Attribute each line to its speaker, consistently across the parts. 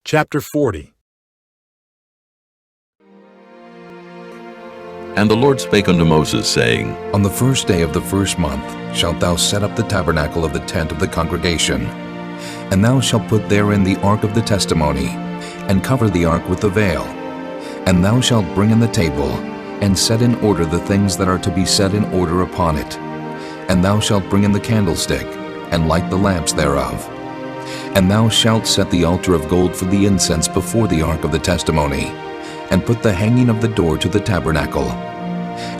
Speaker 1: Chapter 40.
Speaker 2: And the Lord spake unto Moses, saying,
Speaker 3: On the first day of the first month shalt thou set up the tabernacle of the tent of the congregation. And thou shalt put therein the ark of the testimony, and cover the ark with the veil. And thou shalt bring in the table, and set in order the things that are to be set in order upon it. And thou shalt bring in the candlestick, and light the lamps thereof. And thou shalt set the altar of gold for the incense before the ark of the testimony, and put the hanging of the door to the tabernacle.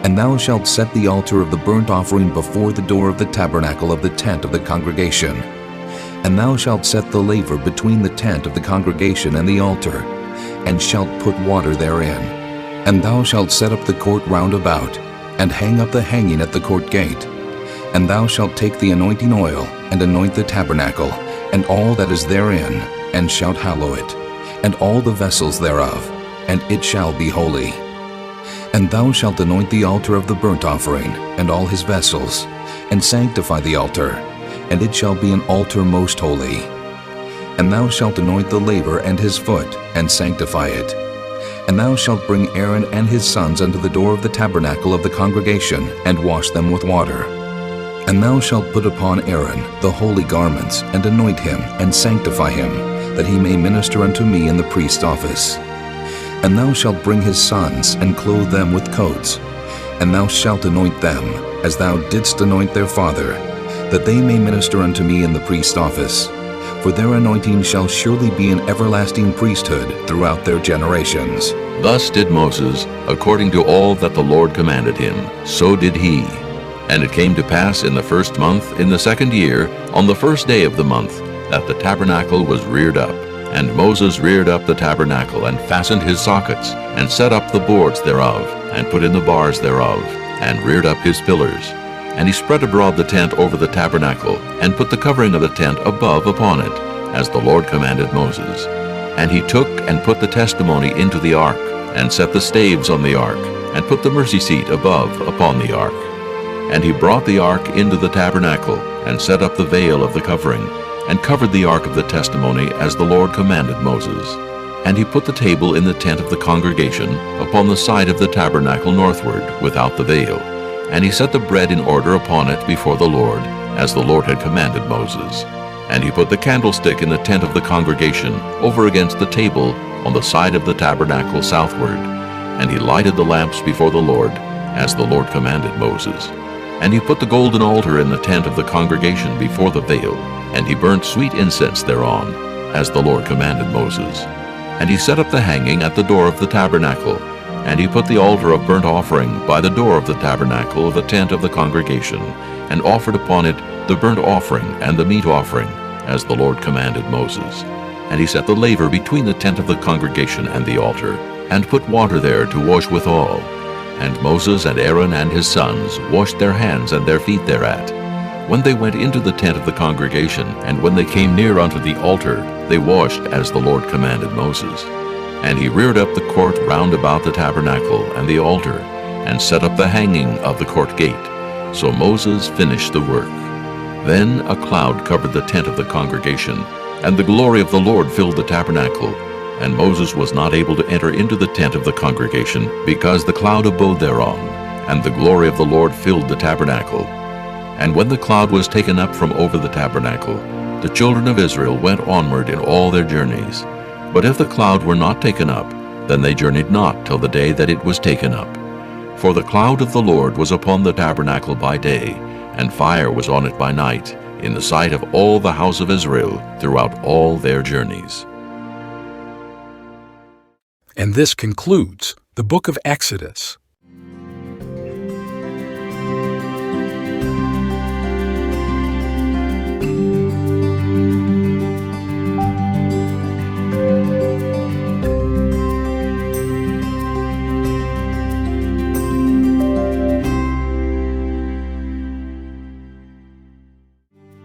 Speaker 3: And thou shalt set the altar of the burnt offering before the door of the tabernacle of the tent of the congregation. And thou shalt set the laver between the tent of the congregation and the altar, and shalt put water therein. And thou shalt set up the court round about, and hang up the hanging at the court gate. And thou shalt take the anointing oil, and anoint the tabernacle, and all that is therein, and shalt hallow it, and all the vessels thereof, and it shall be holy. And thou shalt anoint the altar of the burnt offering, and all his vessels, and sanctify the altar, and it shall be an altar most holy. And thou shalt anoint the laver and his foot, and sanctify it. And thou shalt bring Aaron and his sons unto the door of the tabernacle of the congregation, and wash them with water. And thou shalt put upon Aaron the holy garments, and anoint him, and sanctify him, that he may minister unto me in the priest's office. And thou shalt bring his sons, and clothe them with coats. And thou shalt anoint them, as thou didst anoint their father, that they may minister unto me in the priest's office. For their anointing shall surely be an everlasting priesthood throughout their generations.
Speaker 2: Thus did Moses, according to all that the Lord commanded him, so did he. And it came to pass in the first month, in the second year, on the first day of the month, that the tabernacle was reared up. And Moses reared up the tabernacle, and fastened his sockets, and set up the boards thereof, and put in the bars thereof, and reared up his pillars. And he spread abroad the tent over the tabernacle, and put the covering of the tent above upon it, as the Lord commanded Moses. And he took and put the testimony into the ark, and set the staves on the ark, and put the mercy seat above upon the ark. And he brought the ark into the tabernacle, and set up the veil of the covering, and covered the ark of the testimony as the Lord commanded Moses. And he put the table in the tent of the congregation upon the side of the tabernacle northward, without the veil. And he set the bread in order upon it before the Lord, as the Lord had commanded Moses. And he put the candlestick in the tent of the congregation, over against the table, on the side of the tabernacle southward. And he lighted the lamps before the Lord, as the Lord commanded Moses. And he put the golden altar in the tent of the congregation before the veil, and he burnt sweet incense thereon, as the Lord commanded Moses. And he set up the hanging at the door of the tabernacle, and he put the altar of burnt offering by the door of the tabernacle of the tent of the congregation, and offered upon it the burnt offering and the meat offering, as the Lord commanded Moses. And he set the laver between the tent of the congregation and the altar, and put water there to wash withal. And Moses and Aaron and his sons washed their hands and their feet thereat. When they went into the tent of the congregation, and when they came near unto the altar, they washed as the Lord commanded Moses. And he reared up the court round about the tabernacle and the altar, and set up the hanging of the court gate. So Moses finished the work. Then a cloud covered the tent of the congregation, and the glory of the Lord filled the tabernacle. And Moses was not able to enter into the tent of the congregation, because the cloud abode thereon, and the glory of the Lord filled the tabernacle. And when the cloud was taken up from over the tabernacle, the children of Israel went onward in all their journeys. But if the cloud were not taken up, then they journeyed not till the day that it was taken up. For the cloud of the Lord was upon the tabernacle by day, and fire was on it by night, in the sight of all the house of Israel throughout all their journeys.
Speaker 1: And this concludes the book of Exodus.